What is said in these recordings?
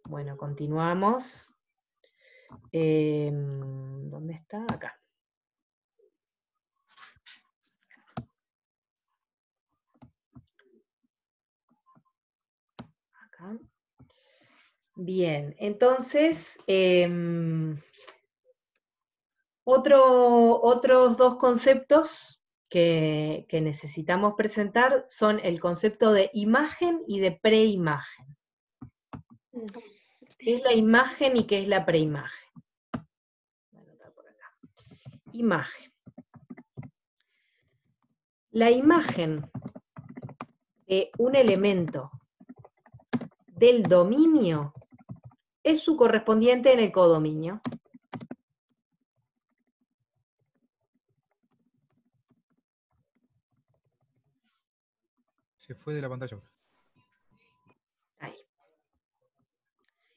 Bueno, continuamos. ¿Dónde está? Acá. Acá. Bien, entonces, otros dos conceptos que necesitamos presentar son el concepto de imagen y de preimagen. ¿Qué es la imagen y qué es la preimagen? Voy a anotar por acá. Imagen. La imagen de un elemento del dominio es su correspondiente en el codominio. Se fue de la pantalla. Ahí.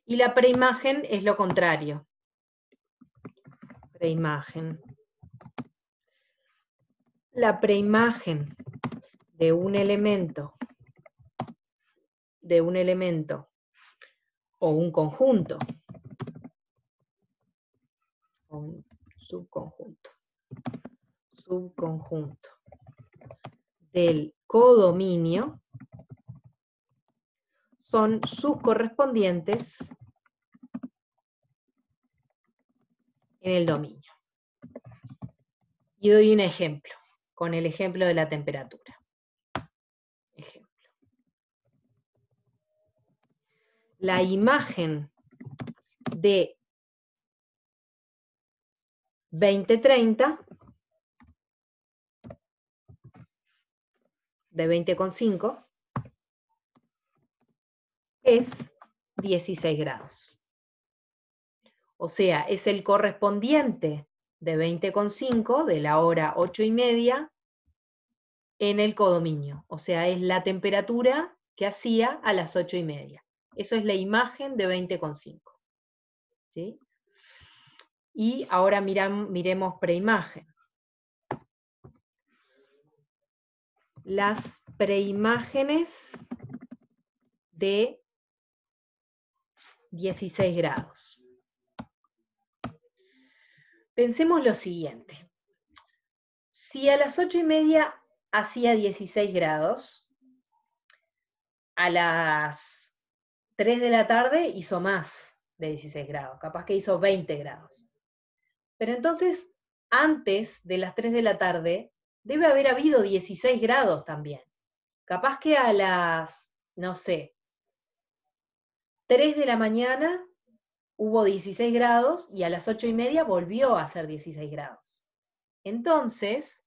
Y la preimagen es lo contrario. Preimagen. La preimagen de un elemento o un conjunto o un subconjunto del codominio son sus correspondientes en el dominio. Y doy un ejemplo, con el ejemplo de la temperatura. Ejemplo. La imagen de 2030, de 20,5, es 16 grados. O sea, es el correspondiente de 20,5 de la hora 8:30 en el codominio. O sea, es la temperatura que hacía a las 8:30. Eso es la imagen de 20,5. ¿Sí? Y ahora miremos preimagen. Las preimágenes de 16 grados. Pensemos lo siguiente. Si a las 8:30 hacía 16 grados, a las 3 de la tarde hizo más de 16 grados, capaz que hizo 20 grados. Pero entonces, antes de las 3 de la tarde, debe haber habido 16 grados también. Capaz que a las, no sé, 3 de la mañana hubo 16 grados y a las 8:30 volvió a ser 16 grados. Entonces,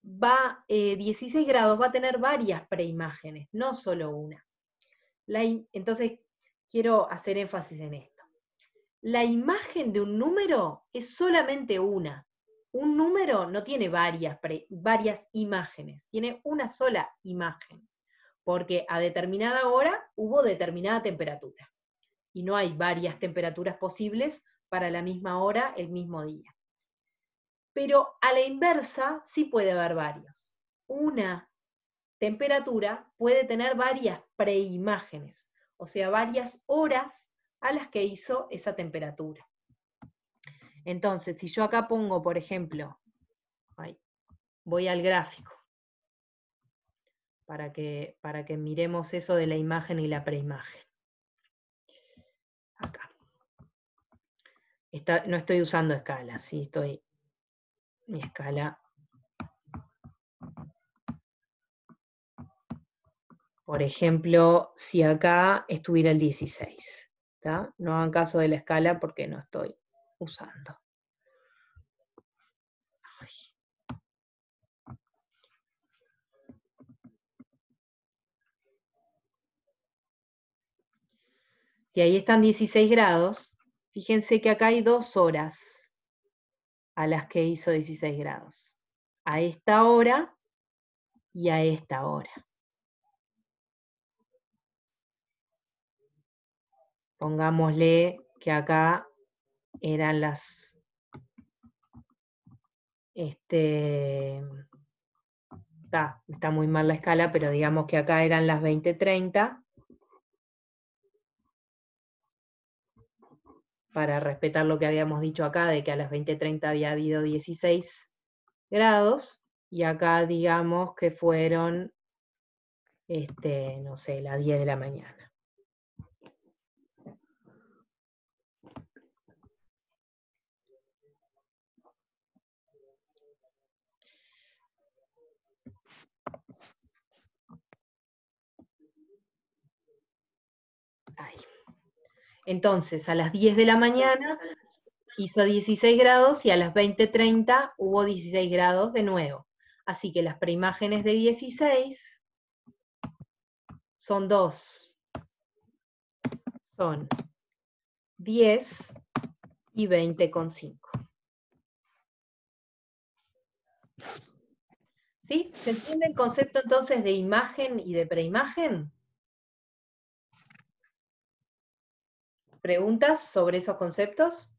16 grados va a tener varias preimágenes, no solo una. Entonces, quiero hacer énfasis en esto. La imagen de un número es solamente una. Un número no tiene varias imágenes, tiene una sola imagen, porque a determinada hora hubo determinada temperatura, y no hay varias temperaturas posibles para la misma hora, el mismo día. Pero a la inversa sí puede haber varios. Una temperatura puede tener varias preimágenes, o sea, varias horas a las que hizo esa temperatura. Entonces, si yo acá pongo, por ejemplo, voy al gráfico, para que miremos eso de la imagen y la preimagen. Acá. No estoy usando escala, ¿sí? Mi escala. Por ejemplo, si acá estuviera el 16, ¿tá? No hagan caso de la escala porque no estoy usando. Si ahí están 16 grados, fíjense que acá hay 2 horas a las que hizo 16 grados. A esta hora y a esta hora. Pongámosle que acá eran las... Está muy mal la escala, pero digamos que acá eran las 20:30 para respetar lo que habíamos dicho acá, de que a las 20:30 había habido 16 grados, y acá digamos que fueron, no sé, las 10 de la mañana. Ahí. Entonces, a las 10 de la mañana hizo 16 grados y a las 20:30 hubo 16 grados de nuevo. Así que las preimágenes de 16 son 2. Son 10 y 20,5. ¿Sí? ¿Se entiende el concepto entonces de imagen y de preimagen? ¿Preguntas sobre esos conceptos?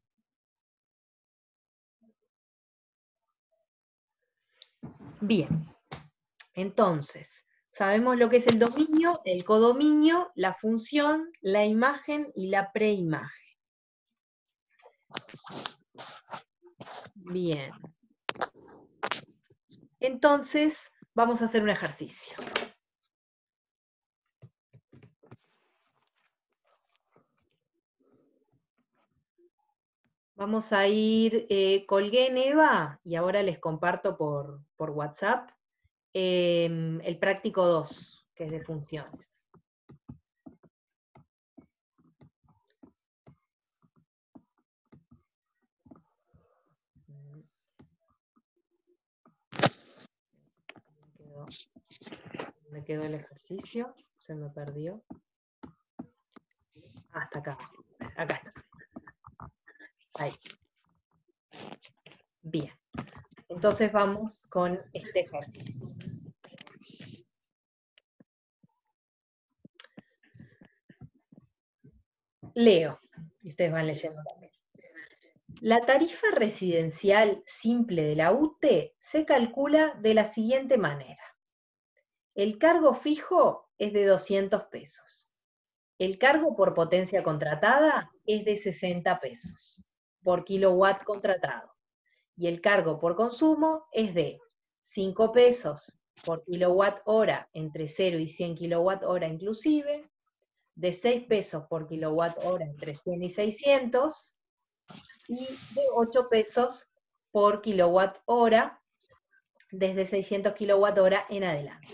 Bien. Entonces, sabemos lo que es el dominio, el codominio, la función, la imagen y la preimagen. Bien. Entonces, vamos a hacer un ejercicio. Vamos a ir, colgué en EVA, y ahora les comparto por WhatsApp, el práctico 2, que es de funciones. ¿Dónde quedó el ejercicio? Se me perdió. Hasta acá. Acá está. Ahí. Bien. Entonces vamos con este ejercicio. Leo, y ustedes van leyendo también. La tarifa residencial simple de la UTE se calcula de la siguiente manera. El cargo fijo es de 200 pesos. El cargo por potencia contratada es de 60 pesos por kilowatt contratado. Y el cargo por consumo es de 5 pesos por kilowatt hora entre 0 y 100 kilowatt hora inclusive, de 6 pesos por kilowatt hora entre 100 y 600, y de 8 pesos por kilowatt hora desde 600 kilowatt hora en adelante.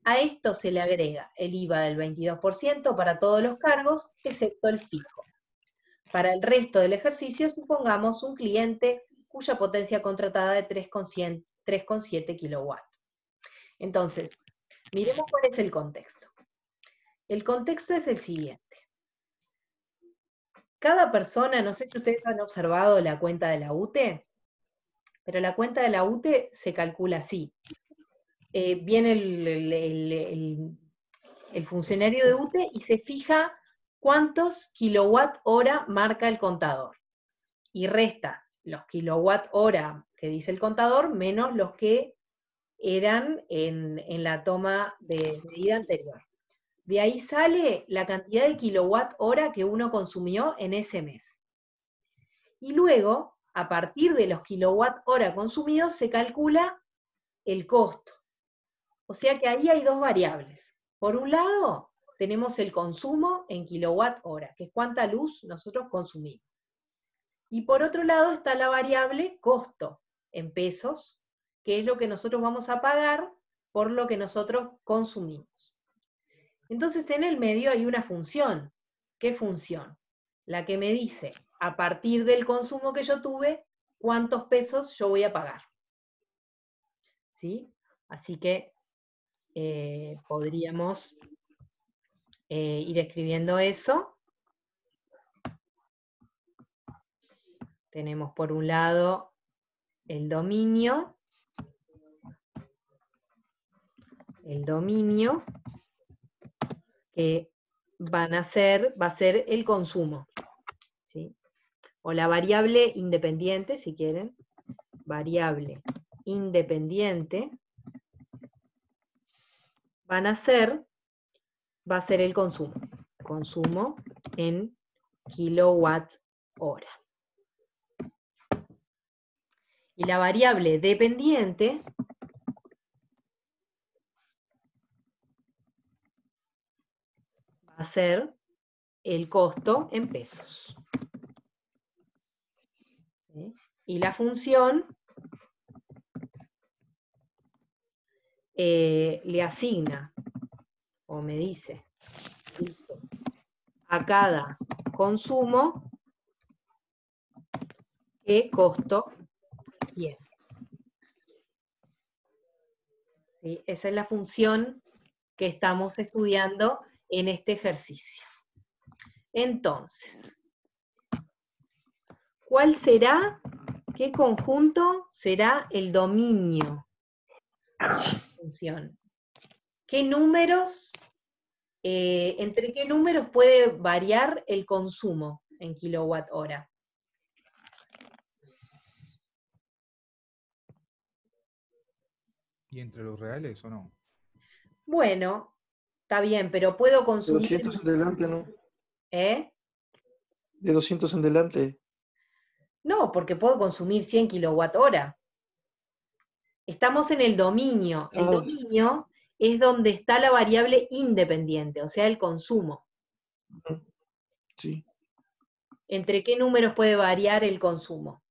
A esto se le agrega el IVA del 22% para todos los cargos, excepto el fijo. Para el resto del ejercicio, supongamos un cliente cuya potencia contratada es de 3,7 kilowatts. Entonces, miremos cuál es el contexto. El contexto es el siguiente. Cada persona, no sé si ustedes han observado la cuenta de la UTE, pero la cuenta de la UTE se calcula así. Viene el funcionario de UTE y se fija cuántos kilowatt hora marca el contador. Y resta los kilowatt hora que dice el contador menos los que eran en la toma de medida anterior. De ahí sale la cantidad de kilowatt hora que uno consumió en ese mes. Y luego, a partir de los kilowatt hora consumidos, se calcula el costo. O sea que ahí hay dos variables. Por un lado, tenemos el consumo en kilowatt hora, que es cuánta luz nosotros consumimos. Y por otro lado está la variable costo, en pesos, que es lo que nosotros vamos a pagar por lo que nosotros consumimos. Entonces en el medio hay una función. ¿Qué función? La que me dice, a partir del consumo que yo tuve, cuántos pesos yo voy a pagar. ¿Sí? Así que podríamos ir escribiendo eso. Tenemos por un lado el dominio, que va a ser el consumo, ¿sí? O la variable independiente, si quieren, variable independiente, va a ser el consumo en kilowatt hora. Y la variable dependiente va a ser el costo en pesos. ¿Sí? Y la función le asigna, o me dice, a cada consumo qué costo tiene. ¿Sí? Esa es la función que estamos estudiando en este ejercicio. Entonces, ¿cuál será, qué conjunto será el dominio de la función? ¿Qué números, entre qué números puede variar el consumo en kilowatt hora? ¿Y entre los reales o no? Bueno, está bien, pero puedo De consumir, 200 en delante, ¿no? ¿eh? De 200 en delante. No, porque puedo consumir 100 kilowatt hora. Estamos en el dominio. El Ah, dominio es donde está la variable independiente, o sea, el consumo. sí. ¿Entre qué números puede variar el consumo?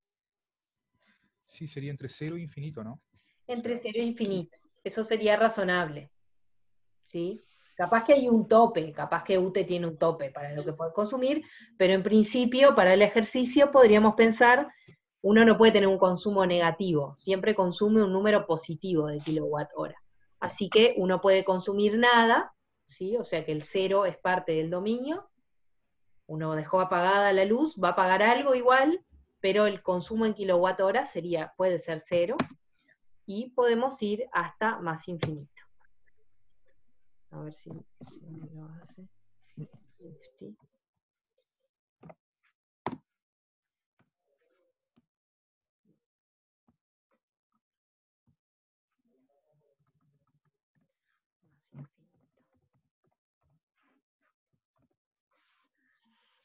Sí, sería entre 0 e infinito, ¿no? Entre O sea, 0 e infinito. Eso sería razonable. ¿Sí? Capaz que hay un tope, capaz que UTE tiene un tope para lo que puede consumir, pero en principio, para el ejercicio, podríamos pensar, uno no puede tener un consumo negativo, siempre consume un número positivo de kilowatt hora. Así que uno puede consumir nada, ¿sí? O sea que el 0 es parte del dominio, uno dejó apagada la luz, va a pagar algo igual, pero el consumo en kilowatt hora puede ser 0, y podemos ir hasta más infinito. A ver si me lo hace. 50.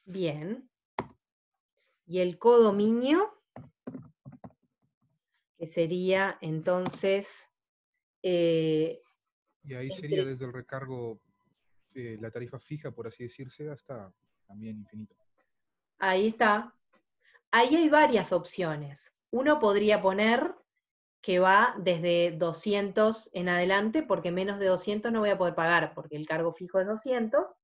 Bien. Y el codominio, que sería entonces y ahí sería entre, desde el recargo, la tarifa fija, por así decirse, hasta también infinito. ahí está. Ahí hay varias opciones. Uno podría poner que va desde 200 en adelante, porque menos de 200 no voy a poder pagar, porque el cargo fijo es 200,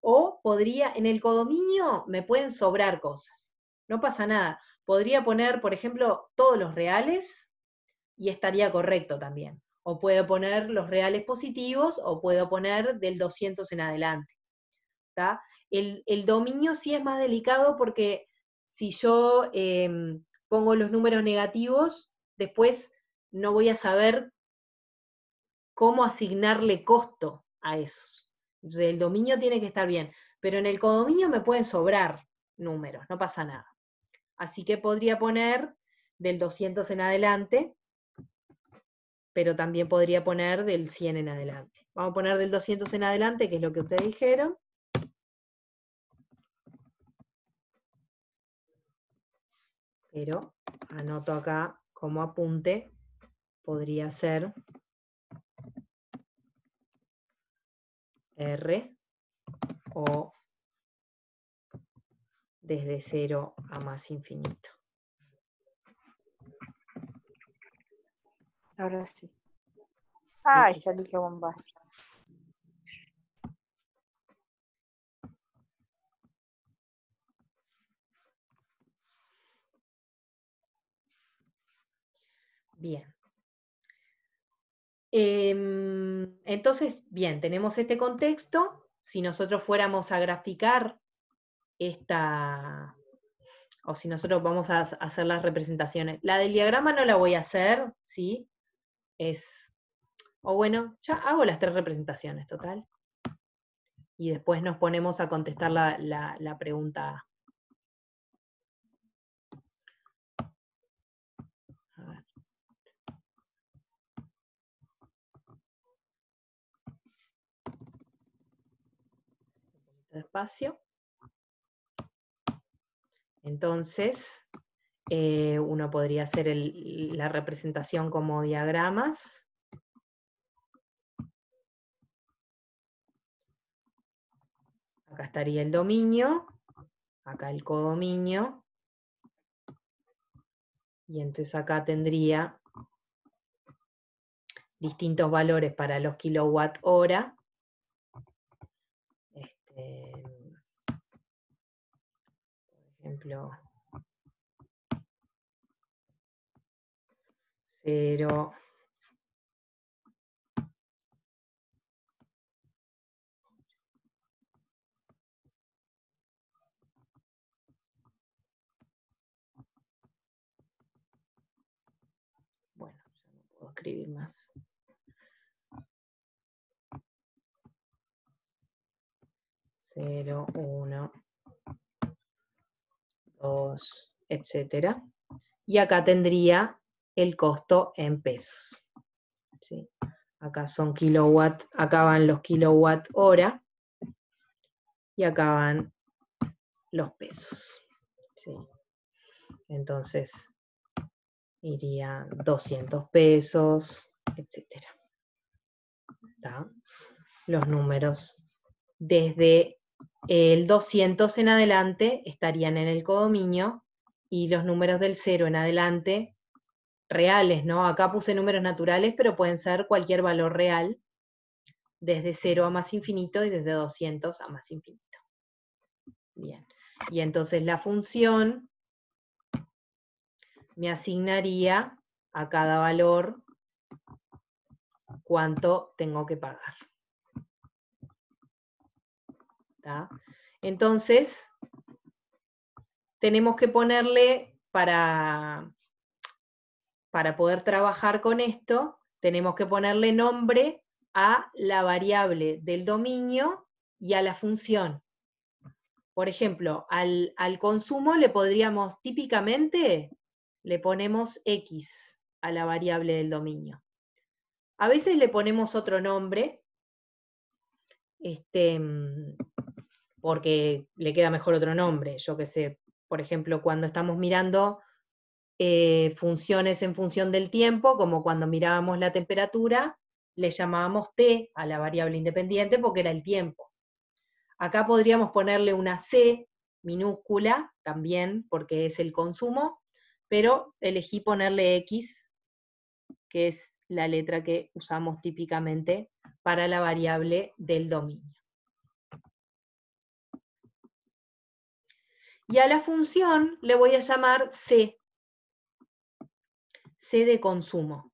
o podría, en el codominio me pueden sobrar cosas, no pasa nada. Podría poner, por ejemplo, todos los reales y estaría correcto también. O puedo poner los reales positivos, o puedo poner del 200 en adelante. ¿Tá? El dominio sí es más delicado porque si yo pongo los números negativos, después no voy a saber cómo asignarle costo a esos. Entonces el dominio tiene que estar bien, pero en el codominio me pueden sobrar números, no pasa nada. Así que podría poner del 200 en adelante, pero también podría poner del 100 en adelante. Vamos a poner del 200 en adelante, que es lo que ustedes dijeron. Pero anoto acá como apunte, podría ser R o desde 0 a más infinito. Ahora sí. Ay, salí que bomba. Bien. Entonces, bien, tenemos este contexto. Si nosotros fuéramos a graficar esta, o si nosotros vamos a hacer las representaciones, la del diagrama no la voy a hacer, ¿sí? O bueno, ya hago las 3 representaciones, total. Y después nos ponemos a contestar la pregunta A. A ver. Despacio. Entonces, uno podría hacer la representación como diagramas. Acá estaría el dominio, acá el codominio, y entonces acá tendría distintos valores para los kilowatt hora. Por ejemplo, 0, bueno, ya no puedo escribir más. 0, 1, 2, etcétera. Y acá tendría el costo en pesos. ¿Sí? Acá son kilowatt, acá van los kilowatt hora y acá van los pesos. ¿Sí? Entonces iría 200 pesos, etcétera. ¿Está? Los números desde el 200 en adelante estarían en el codominio y los números del 0 en adelante reales, ¿no? Acá puse números naturales, pero pueden ser cualquier valor real, desde 0 a más infinito y desde 200 a más infinito. Bien, y entonces la función me asignaría a cada valor cuánto tengo que pagar. ¿Tá? Entonces, tenemos que ponerle, para poder trabajar con esto, tenemos que ponerle nombre a la variable del dominio y a la función. Por ejemplo, al consumo le podríamos, típicamente, le ponemos X a la variable del dominio. A veces le ponemos otro nombre, porque le queda mejor otro nombre. Yo qué sé, por ejemplo, cuando estamos mirando funciones en función del tiempo, como cuando mirábamos la temperatura, le llamábamos T a la variable independiente porque era el tiempo. Acá podríamos ponerle una C minúscula también porque es el consumo, pero elegí ponerle X, que es la letra que usamos típicamente para la variable del dominio. Y a la función le voy a llamar C de consumo.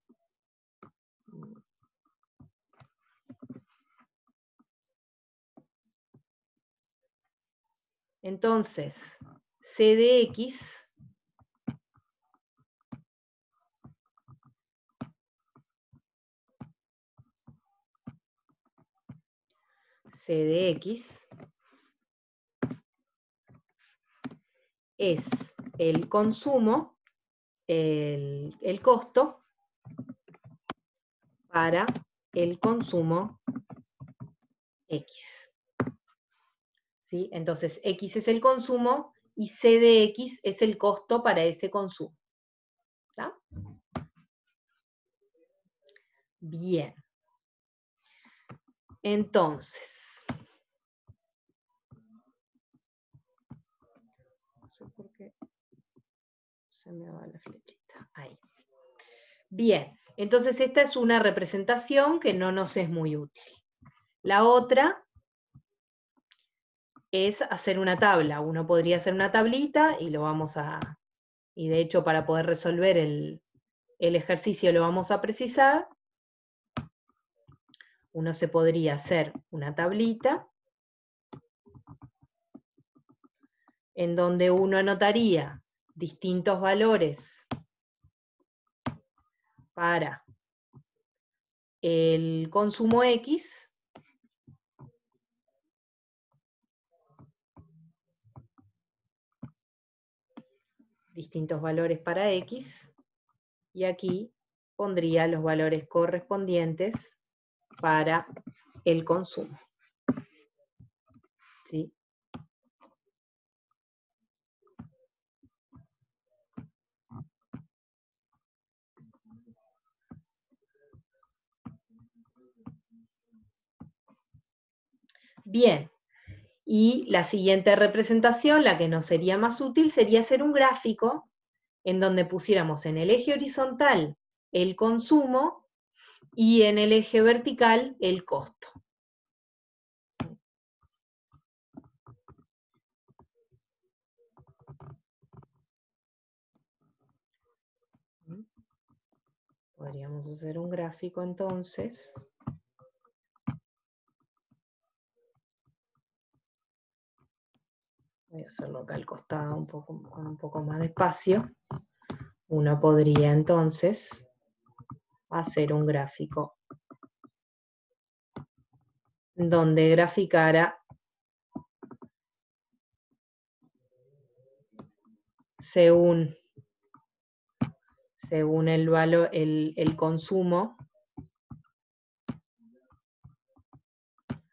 Entonces, C de X es el consumo, el costo para el consumo X. ¿Sí? Entonces, X es el consumo y C de X es el costo para ese consumo. ¿Está? Bien. Entonces, no sé por qué se me va la flechita. Ahí. Bien, entonces esta es una representación que no nos es muy útil. La otra es hacer una tabla. Uno podría hacer una tablita y lo vamos a... Y de hecho, para poder resolver el ejercicio lo vamos a precisar. Uno se podría hacer una tablita en donde uno anotaría distintos valores para el consumo X, distintos valores para X, y aquí pondría los valores correspondientes para el consumo. ¿Sí? Bien, y la siguiente representación, la que nos sería más útil, sería hacer un gráfico en donde pusiéramos en el eje horizontal el consumo y en el eje vertical el costo. Podríamos hacer un gráfico entonces. Voy a hacerlo acá al costado con un poco más de espacio. Uno podría entonces hacer un gráfico donde graficara según el valor, el consumo.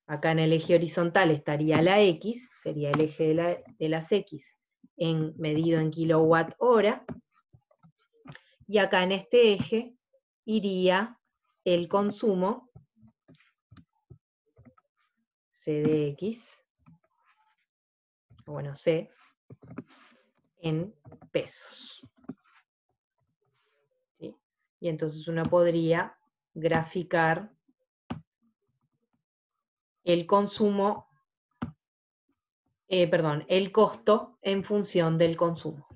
Acá en el eje horizontal estaría la X, sería el eje de las X medido en kilowatt hora, y acá en este eje iría el consumo, C de X, bueno, C, en pesos. ¿Sí? Y entonces uno podría graficar el consumo, el costo en función del consumo.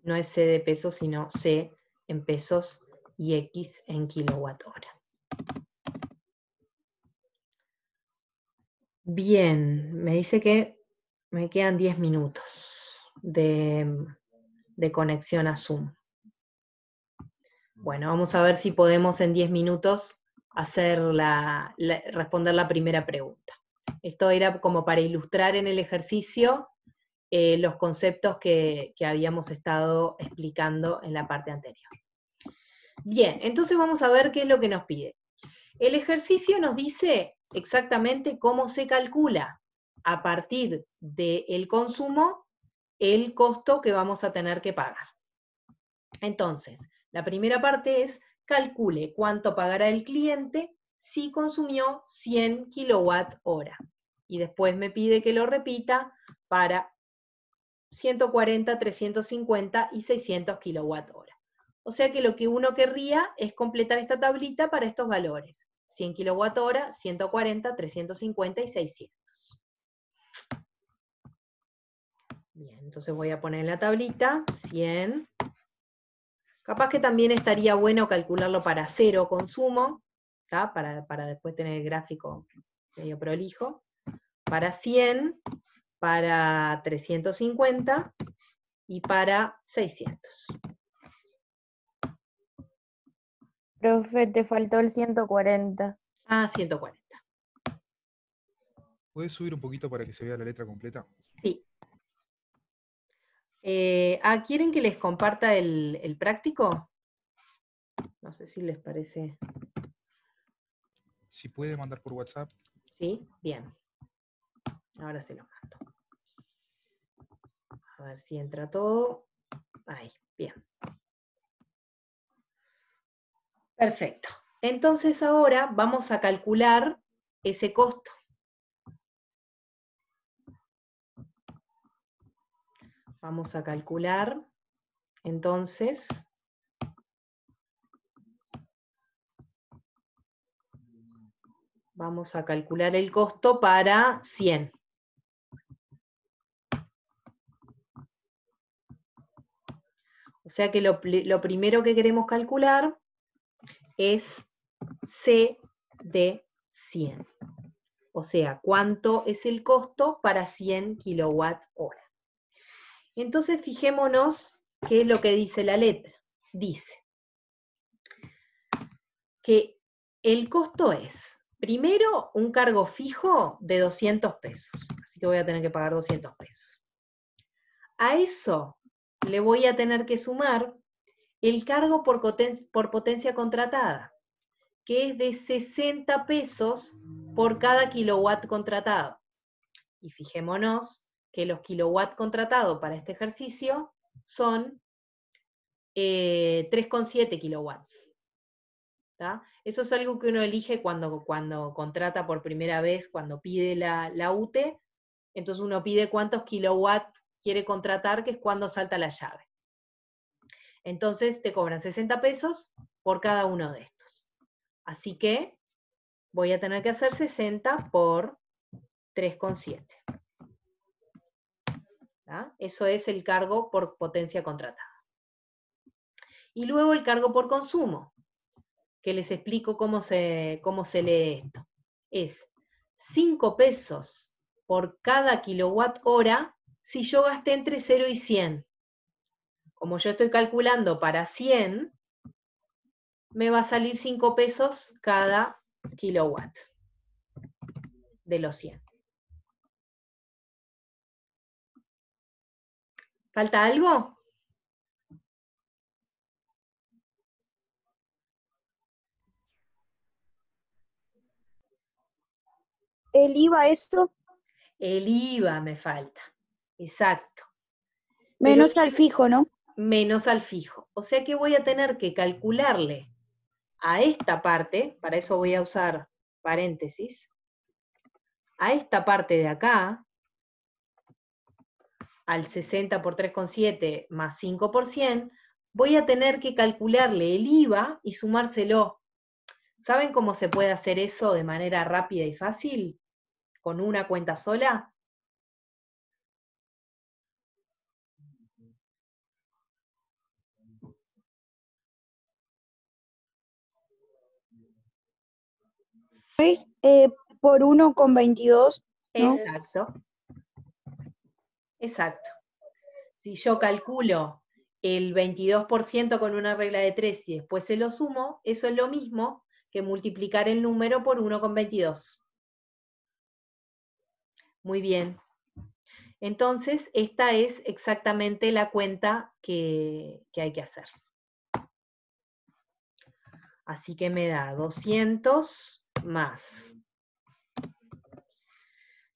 No es C de pesos, sino C en pesos y X en kilowatt hora. Bien, me dice que me quedan 10 minutos de conexión a Zoom. Bueno, vamos a ver si podemos en 10 minutos responder la primera pregunta. Esto era como para ilustrar en el ejercicio los conceptos que habíamos estado explicando en la parte anterior. Bien, entonces vamos a ver qué es lo que nos pide. El ejercicio nos dice exactamente cómo se calcula a partir del consumo el costo que vamos a tener que pagar. Entonces, la primera parte es calcule cuánto pagará el cliente si consumió 100 kilowatt hora. Y después me pide que lo repita para 140, 350 y 600 kilowatt hora. O sea que lo que uno querría es completar esta tablita para estos valores. 100 kilowatt hora, 140, 350 y 600. Bien, entonces voy a poner en la tablita 100. Capaz que también estaría bueno calcularlo para 0 consumo, ¿tá? Para después tener el gráfico medio prolijo. Para 100, para 350 y para 600. Profe, te faltó el 140. Ah, 140. ¿Puedes subir un poquito para que se vea la letra completa? Sí. ¿Quieren que les comparta el práctico? No sé si les parece. Si puede mandar por WhatsApp. Sí, bien. Ahora se lo mando. A ver si entra todo. Ahí, bien. Perfecto. Entonces ahora vamos a calcular ese costo. Vamos a calcular, entonces, vamos a calcular el costo para 100. O sea que lo primero que queremos calcular es C de 100. O sea, ¿cuánto es el costo para 100 kilowatt hora? Entonces fijémonos qué es lo que dice la letra. Dice que el costo es, primero, un cargo fijo de 200 pesos. Así que voy a tener que pagar 200 pesos. A eso le voy a tener que sumar el cargo por potencia contratada, que es de 60 pesos por cada kilowatt contratado. Y fijémonos que los kilowatt contratados para este ejercicio son 3,7 kilowatts. ¿Tá? Eso es algo que uno elige cuando contrata por primera vez, cuando pide la UTE, entonces uno pide cuántos kilowatts quiere contratar, que es cuando salta la llave. Entonces te cobran 60 pesos por cada uno de estos. Así que voy a tener que hacer 60 por 3,7. Eso es el cargo por potencia contratada. Y luego el cargo por consumo, que les explico cómo se lee esto. Es 5 pesos por cada kilowatt hora si yo gasté entre 0 y 100. Como yo estoy calculando para 100, me va a salir 5 pesos cada kilowatt de los 100. ¿Falta algo? ¿El IVA esto? El IVA me falta, exacto. Menos Pero al fijo, ¿no? menos al fijo. O sea que voy a tener que calcularle a esta parte, para eso voy a usar paréntesis, a esta parte de acá, al 60 por 3,7 más 5%, voy a tener que calcularle el IVA y sumárselo. ¿Saben cómo se puede hacer eso de manera rápida y fácil? ¿Con una cuenta sola? Es por 1,22, ¿no? Exacto. Exacto. Si yo calculo el 22% con una regla de 3 y después se lo sumo, eso es lo mismo que multiplicar el número por 1,22. Muy bien. Entonces, esta es exactamente la cuenta que hay que hacer. Así que me da 200 más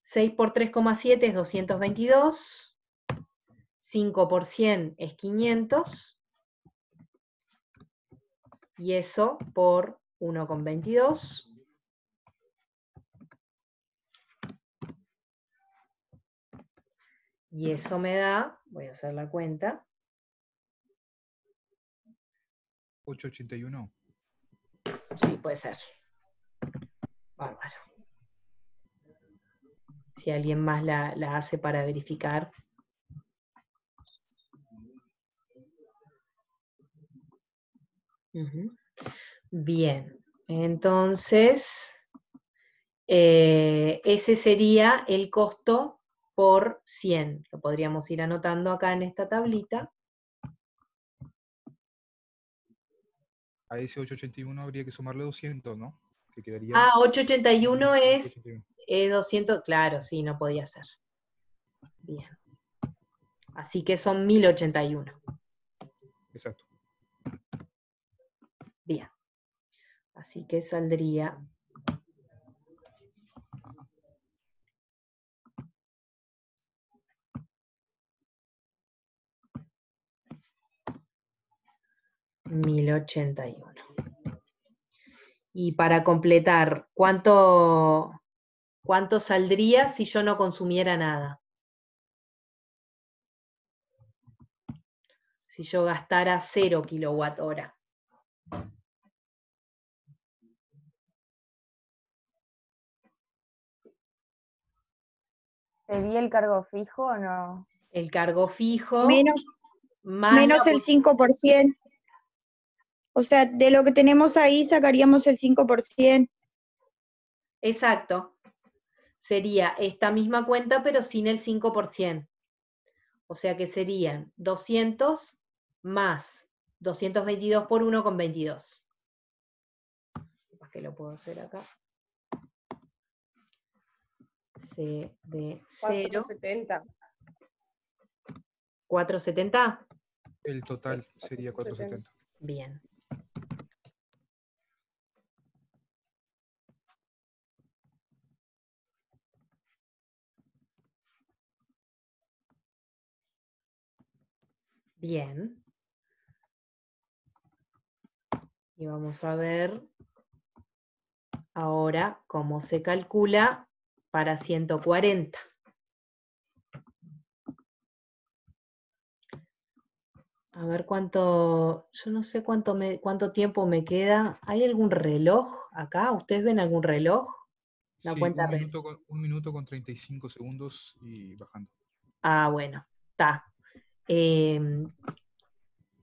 6 por 3,7 es 222, 5 por 100 es 500, y eso por 1,22. Y eso me da, voy a hacer la cuenta, 881. sí, puede ser. Bárbaro. Si alguien más la hace para verificar. Bien, entonces, ese sería el costo por 100. Lo podríamos ir anotando acá en esta tablita. A ese 881 habría que sumarle 200, ¿no? Que quedaría 881 es 881. 200, claro, sí, no podía ser. Bien. Así que son 1081. Exacto. Bien. Así que saldría 1081. Y para completar, ¿cuánto saldría si yo no consumiera nada? Si yo gastara 0 kilowatt hora. ¿Sería el cargo fijo o no? El cargo fijo Menos, más menos la el 5%. O sea, de lo que tenemos ahí sacaríamos el 5%. Exacto. Sería esta misma cuenta, pero sin el 5%. O sea que serían 200 más 222 por 1,22. Capaz que lo puedo hacer acá. C de 0. 470. 470. El total Sí, sería 470. Bien. Bien. Y vamos a ver ahora cómo se calcula para 140. A ver cuánto, yo no sé cuánto tiempo me queda. ¿Hay algún reloj acá? ¿Ustedes ven algún reloj? La Sí, cuenta un minuto, regresiva. con, 1 minuto con 35 segundos y bajando. Ah, bueno, está.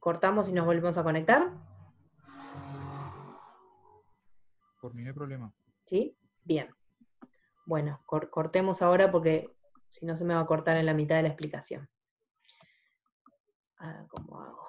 Cortamos y nos volvemos a conectar. Por mí no hay problema. ¿Sí? Bien. Bueno, cortemos ahora porque si no se me va a cortar en la mitad de la explicación. ¿Cómo hago?